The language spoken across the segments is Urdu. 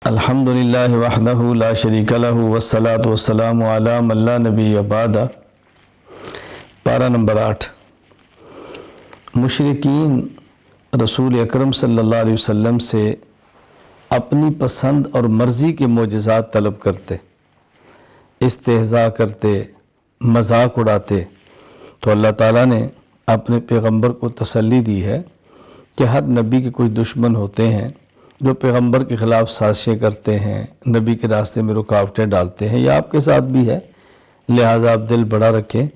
الحمدللہ وحدہ لا شریک لہ والصلاة والسلام علی من لا نبی بعدہ۔ پارہ نمبر 8۔ مشرکین رسول اکرم صلی اللہ علیہ وسلم سے اپنی پسند اور مرضی کے معجزات طلب کرتے، استہزاء کرتے، مذاق اڑاتے، تو اللہ تعالیٰ نے اپنے پیغمبر کو تسلی دی ہے کہ ہر نبی کے کچھ دشمن ہوتے ہیں جو پیغمبر کے خلاف سازشیں کرتے ہیں، نبی کے راستے میں رکاوٹیں ڈالتے ہیں۔ یہ آپ کے ساتھ بھی ہے، لہٰذا آپ دل بڑا رکھیں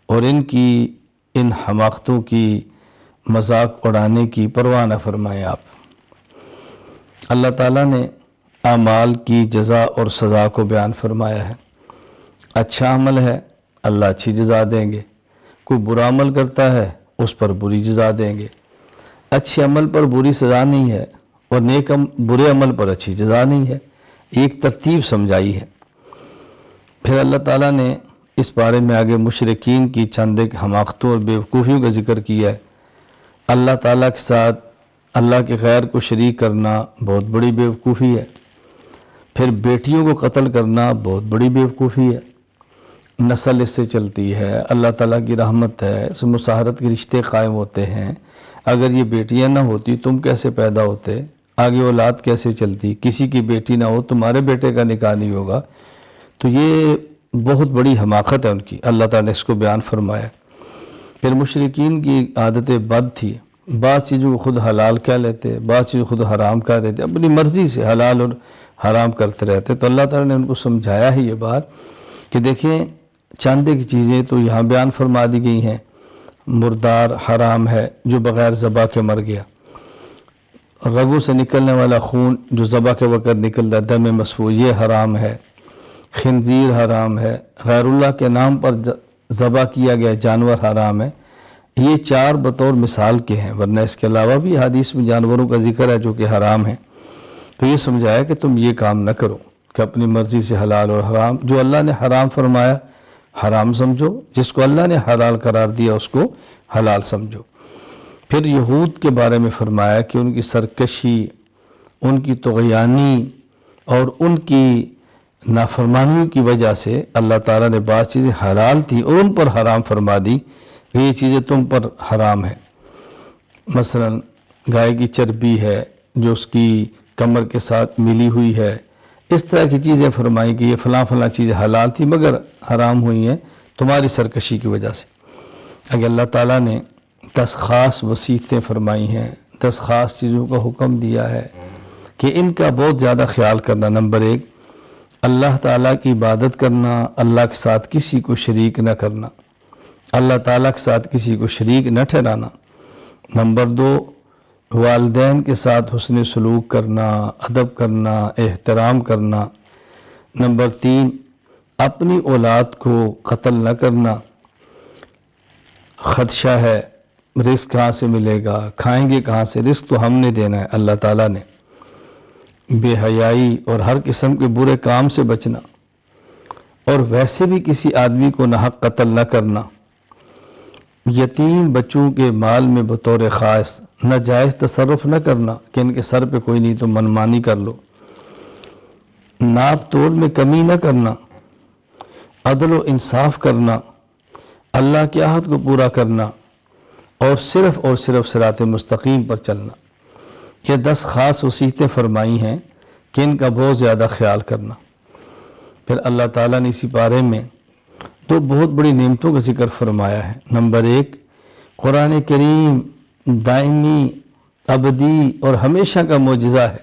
اور ان حماقتوں کی مذاق اڑانے کی پرواہ نہ فرمائیں۔ آپ اللہ تعالیٰ نے اعمال کی جزا اور سزا کو بیان فرمایا ہے۔ اچھا عمل ہے، اللہ اچھی جزا دیں گے۔ کوئی برا عمل کرتا ہے، اس پر بری جزا دیں گے۔ اچھے عمل پر بری سزا نہیں ہے اور برے عمل پر اچھی جزا نہیں ہے، ایک ترتیب سمجھائی ہے۔ پھر اللہ تعالیٰ نے اس بارے میں آگے مشرکین کی چند ایک حماقتوں اور بیوقوفیوں کا ذکر کیا ہے۔ اللہ تعالیٰ کے ساتھ اللہ کے غیر کو شریک کرنا بہت بڑی بیوقوفی ہے۔ پھر بیٹیوں کو قتل کرنا بہت بڑی بیوقوفی ہے۔ نسل اس سے چلتی ہے، اللہ تعالیٰ کی رحمت ہے، اس مساہرت کے رشتے قائم ہوتے ہیں۔ اگر یہ بیٹیاں نہ ہوتی تم کیسے پیدا ہوتے، آگے اولاد کیسے چلتی؟ کسی کی بیٹی نہ ہو تمہارے بیٹے کا نکاح نہیں ہوگا۔ تو یہ بہت بڑی حماقت ہے ان کی، اللہ تعالیٰ نے اس کو بیان فرمایا۔ پھر مشرکین کی عادت بد تھی، بعض چیزوں کو خود حلال کہہ لیتے، بعض چیزوں کو خود حرام کہہ دیتے، اپنی مرضی سے حلال اور حرام کرتے رہتے۔ تو اللہ تعالیٰ نے ان کو سمجھایا ہے یہ بات کہ دیکھیں چاندے کی چیزیں تو یہاں بیان فرما دی گئی ہیں۔ مردار حرام ہے جو بغیر ذبح کے مر گیا، رگوں سے نکلنے والا خون جو ذبح کے وقت نکلتا دم مسفوح یہ حرام ہے، خنزیر حرام ہے، غیر اللہ کے نام پر ذبح کیا گیا جانور حرام ہے۔ یہ چار بطور مثال کے ہیں، ورنہ اس کے علاوہ بھی حدیث میں جانوروں کا ذکر ہے جو کہ حرام ہے۔ تو یہ سمجھایا کہ تم یہ کام نہ کرو کہ اپنی مرضی سے حلال اور حرام، جو اللہ نے حرام فرمایا حرام سمجھو، جس کو اللہ نے حلال قرار دیا اس کو حلال سمجھو۔ پھر یہود کے بارے میں فرمایا کہ ان کی سرکشی، ان کی طغیانی اور ان کی نافرمانیوں کی وجہ سے اللہ تعالیٰ نے بعض چیزیں حلال تھیں اور ان پر حرام فرما دی کہ یہ چیزیں تم پر حرام ہیں۔ مثلا گائے کی چربی ہے جو اس کی کمر کے ساتھ ملی ہوئی ہے، اس طرح کی چیزیں فرمائی کہ یہ فلاں فلاں چیزیں حلال تھی مگر حرام ہوئی ہیں تمہاری سرکشی کی وجہ سے۔ اگر اللہ تعالیٰ نے 10 خاص وصیتیں فرمائی ہیں، 10 خاص چیزوں کا حکم دیا ہے کہ ان کا بہت زیادہ خیال کرنا۔ نمبر 1، اللہ تعالیٰ کی عبادت کرنا، اللہ کے ساتھ کسی کو شریک نہ کرنا، اللہ تعالیٰ کے ساتھ کسی کو شریک نہ ٹھہرانا۔ نمبر 2، والدین کے ساتھ حسن سلوک کرنا، ادب کرنا، احترام کرنا۔ نمبر 3، اپنی اولاد کو قتل نہ کرنا، خدشہ ہے رزق کہاں سے ملے گا، کھائیں گے کہاں سے، رزق تو ہم نے دینا ہے اللہ تعالیٰ نے۔ بے حیائی اور ہر قسم کے برے کام سے بچنا، اور ویسے بھی کسی آدمی کو ناحق قتل نہ کرنا۔ یتیم بچوں کے مال میں بطور خاص ناجائز تصرف نہ کرنا کہ ان کے سر پہ کوئی نہیں تو منمانی کر لو۔ ناپ توڑ میں کمی نہ کرنا، عدل و انصاف کرنا، اللہ کے عہد کو پورا کرنا، اور صرف صراط مستقیم پر چلنا۔ یہ 10 خاص وصیتیں فرمائی ہیں کہ ان کا بہت زیادہ خیال کرنا۔ پھر اللہ تعالیٰ نے اسی بارے میں 2 بہت بڑی نعمتوں کا ذکر فرمایا ہے۔ نمبر 1، قرآن کریم دائمی، ابدی اور ہمیشہ کا معجزہ ہے،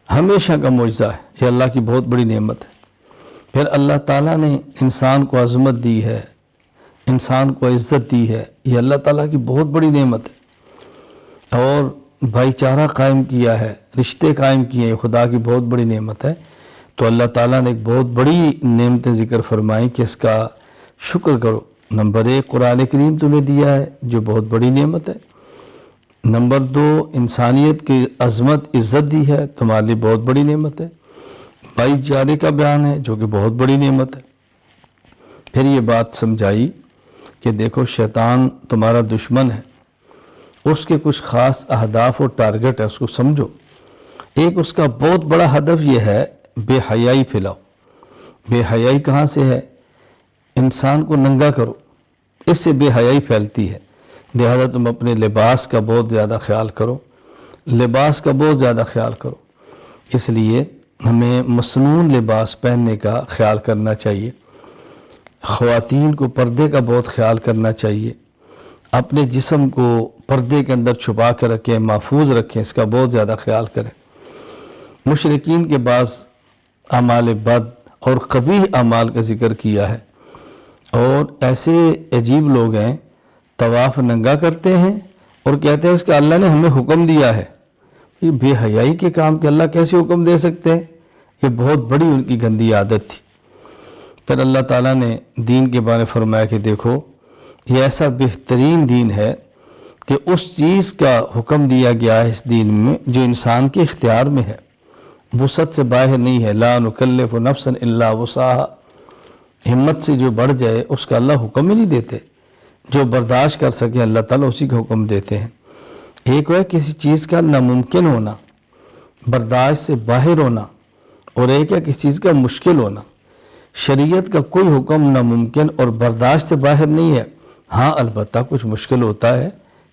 ہمیشہ کا معجزہ ہے، یہ اللہ کی بہت بڑی نعمت ہے۔ پھر اللہ تعالیٰ نے انسان کو عظمت دی ہے، انسان کو عزت دی ہے، یہ اللہ تعالیٰ کی بہت بڑی نعمت ہے۔ اور بھائی چارہ قائم کیا ہے، رشتے قائم کیے ہیں، خدا کی بہت بڑی نعمت ہے۔ تو اللہ تعالیٰ نے ایک بہت بڑی نعمتیں ذکر فرمائیں کہ اس کا شکر کرو۔ نمبر 1، قرآن کریم تمہیں دیا ہے جو بہت بڑی نعمت ہے۔ نمبر 2، انسانیت کی عظمت عزت دی ہے، تمہارے لیے بہت بڑی نعمت ہے۔ بھائی چارے کا بیان ہے جو کہ بہت بڑی نعمت ہے۔ پھر یہ بات سمجھائی کہ دیکھو شیطان تمہارا دشمن ہے، اس کے کچھ خاص اہداف اور ٹارگٹ ہے، اس کو سمجھو۔ ایک اس کا بہت بڑا ہدف یہ ہے بے حیائی پھیلاؤ۔ بے حیائی کہاں سے ہے؟ انسان کو ننگا کرو، اس سے بے حیائی پھیلتی ہے۔ لہذا تم اپنے لباس کا بہت زیادہ خیال کرو، لباس کا بہت زیادہ خیال کرو۔ اس لیے ہمیں مصنون لباس پہننے کا خیال کرنا چاہیے۔ خواتین کو پردے کا بہت خیال کرنا چاہیے، اپنے جسم کو پردے کے اندر چھپا کر رکھیں، محفوظ رکھیں، اس کا بہت زیادہ خیال کریں۔ مشرکین کے بعض اعمال بد اور قبیح اعمال کا ذکر کیا ہے، اور ایسے عجیب لوگ ہیں طواف ننگا کرتے ہیں اور کہتے ہیں اس کا اللہ نے ہمیں حکم دیا ہے۔ یہ بے حیائی کے کام کے اللہ کیسے حکم دے سکتے ہیں؟ یہ بہت بڑی ان کی گندی عادت تھی۔ پھر اللہ تعالیٰ نے دین کے بارے فرمایا کہ دیکھو یہ ایسا بہترین دین ہے کہ اس چیز کا حکم دیا گیا ہے اس دین میں جو انسان کے اختیار میں ہے، وسعت سے باہر نہیں ہے۔ لا نکلف نفسا الا وسعها، ہمت سے جو بڑھ جائے اس کا اللہ حکم ہی نہیں دیتے، جو برداشت کر سکے اللہ تعالیٰ اسی کا حکم دیتے ہیں۔ ایک ہے کسی چیز کا ناممکن ہونا، برداشت سے باہر ہونا، اور ایک ہے کسی چیز کا مشکل ہونا۔ شریعت کا کوئی حکم ناممکن اور برداشت سے باہر نہیں ہے، ہاں البتہ کچھ مشکل ہوتا ہے،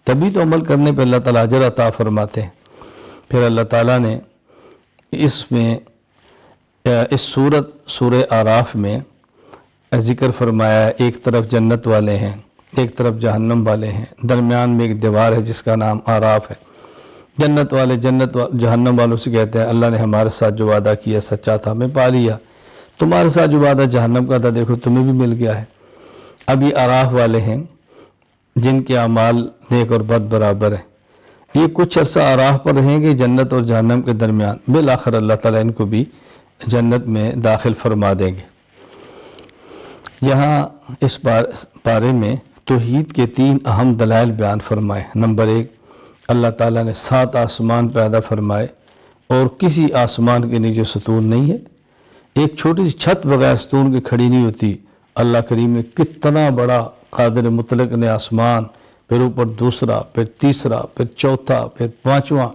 تبھی تو عمل کرنے پہ اللہ تعالیٰ اجر عطا فرماتے ہیں۔ پھر اللہ تعالیٰ نے اس سورہ اعراف میں ذکر فرمایا ہے، ایک طرف جنت والے ہیں، ایک طرف جہنم والے ہیں، درمیان میں ایک دیوار ہے جس کا نام اعراف ہے۔ جنت والے جہنم والوں سے کہتے ہیں اللہ نے ہمارے ساتھ جو وعدہ کیا سچا تھا، ہمیں پا لیا، تمہارے ساتھ جو وعدہ جہنم کا تھا دیکھو تمہیں بھی مل گیا ہے۔ اب یہ اعراف والے ہیں جن کے اعمال نیک اور بد برابر ہیں، یہ کچھ عرصہ اعراف پر رہیں گے جنت اور جہنم کے درمیان، بالآخر اللہ تعالیٰ ان کو بھی جنت میں داخل فرما دیں گے۔ یہاں اس بارے میں توحید کے 3 اہم دلائل بیان فرمائے۔ نمبر 1، اللہ تعالیٰ نے 7 آسمان پیدا فرمائے اور کسی آسمان کے نیچے ستون نہیں ہے، ایک چھوٹی سی چھت بغیر ستون کے کھڑی نہیں ہوتی۔ اللہ کریم نے کتنا بڑا قادر مطلق نے آسمان، پھر اوپر دوسرا، پھر تیسرا، پھر چوتھا، پھر 5واں،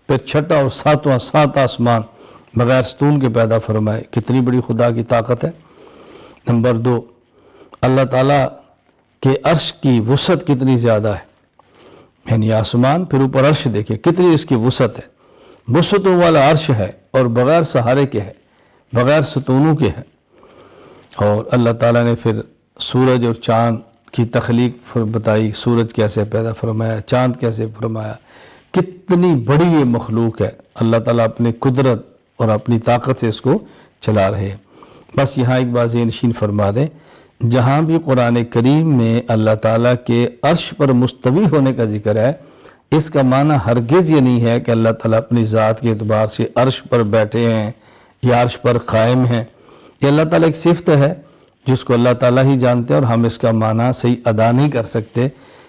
پھر 6واں اور 7واں، 7 آسمان بغیر ستون کے پیدا فرمائے۔ کتنی بڑی خدا کی طاقت ہے۔ نمبر 2، اللہ تعالیٰ کہ عرش کی وسعت کتنی زیادہ ہے، یعنی آسمان پھر اوپر عرش دیکھیں کتنی اس کی وسعت ہے، وسعتوں والا عرش ہے اور بغیر سہارے کے ہے، بغیر ستونوں کے ہے۔ اور اللہ تعالیٰ نے پھر سورج اور چاند کی تخلیق بتائی، سورج کیسے پیدا فرمایا، چاند کیسے فرمایا، کتنی بڑی یہ مخلوق ہے۔ اللہ تعالیٰ اپنی قدرت اور اپنی طاقت سے اس کو چلا رہے ہیں۔ بس یہاں ایک بات ذہن نشین فرما دیں، جہاں بھی قرآن کریم میں اللہ تعالیٰ کے عرش پر مستوی ہونے کا ذکر ہے، اس کا معنی ہرگز یہ نہیں ہے کہ اللہ تعالیٰ اپنی ذات کے اعتبار سے عرش پر بیٹھے ہیں یا عرش پر قائم ہیں۔ یہ اللہ تعالیٰ ایک صفت ہے جس کو اللہ تعالیٰ ہی جانتے ہیں اور ہم اس کا معنی صحیح ادا نہیں کر سکتے۔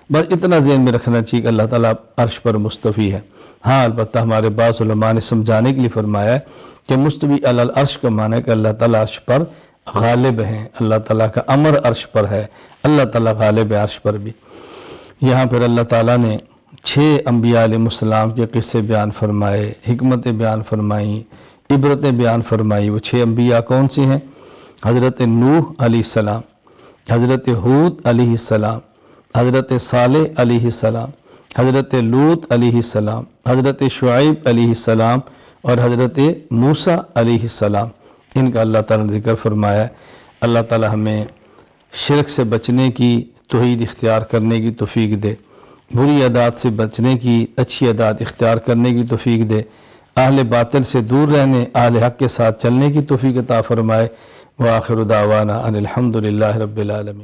بس اتنا ذہن میں رکھنا چاہیے کہ اللہ تعالیٰ عرش پر مستوی ہے۔ ہاں البتہ ہمارے بعض علماء نے سمجھانے کے لیے فرمایا ہے کہ مستوی علی العرش کا معنی ہے کہ اللہ تعالیٰ عرش پر غالب ہیں، اللہ تعالیٰ کا امر عرش پر ہے، اللہ تعالیٰ غالب ہے عرش پر بھی۔ یہاں پھر اللہ تعالیٰ نے 6 انبیاء علیہ السلام کے قصے بیان فرمائے، حکمتیں بیان فرمائیں، عبرتیں بیان فرمائی۔ وہ 6 انبیاء کون سے ہیں؟ حضرت نوح علیہ السلام، حضرت ہود علیہ السلام، حضرت صالح علیہ السلام، حضرت لوط علیہ السلام، حضرت شعیب علیہ السلام اور حضرت موسیٰ علیہ السلام۔ ان کا اللہ تعالیٰ نے ذکر فرمایا ہے۔ اللہ تعالیٰ ہمیں شرک سے بچنے کی، توحید اختیار کرنے کی توفیق دے، بری عادات سے بچنے کی، اچھی عادات اختیار کرنے کی توفیق دے، اہل باطل سے دور رہنے، اہل حق کے ساتھ چلنے کی توفیق عطا فرمائے۔ وآخر دعوانا ان الحمد للہ رب العالمین۔